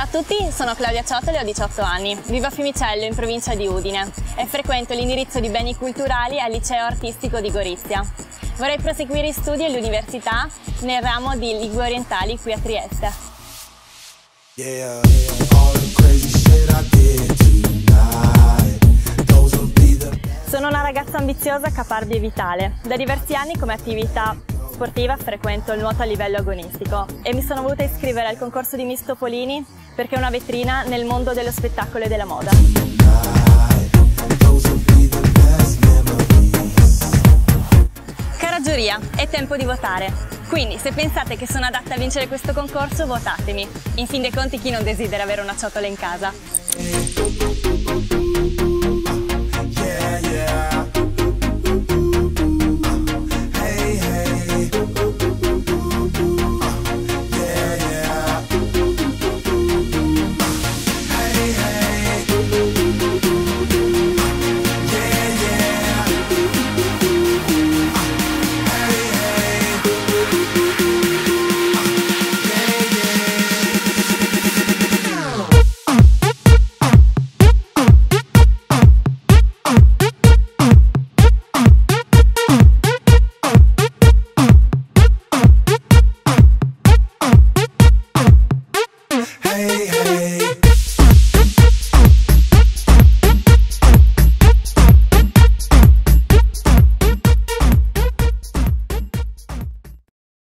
Ciao a tutti, sono Claudia Ciotoli e ho 18 anni. Vivo a Fiumicello, in provincia di Udine, e frequento l'indirizzo di beni culturali al liceo artistico di Gorizia. Vorrei proseguire gli studi all'università nel ramo di lingue orientali qui a Trieste. Sono una ragazza ambiziosa, caparbia e vitale. Da diversi anni come attività sportiva frequento il nuoto a livello agonistico e mi sono voluta iscrivere al concorso di Miss Topolini perché è una vetrina nel mondo dello spettacolo e della moda. Cara giuria, è tempo di votare. Quindi, se pensate che sono adatta a vincere questo concorso, votatemi. In fin dei conti, chi non desidera avere una ciotola in casa?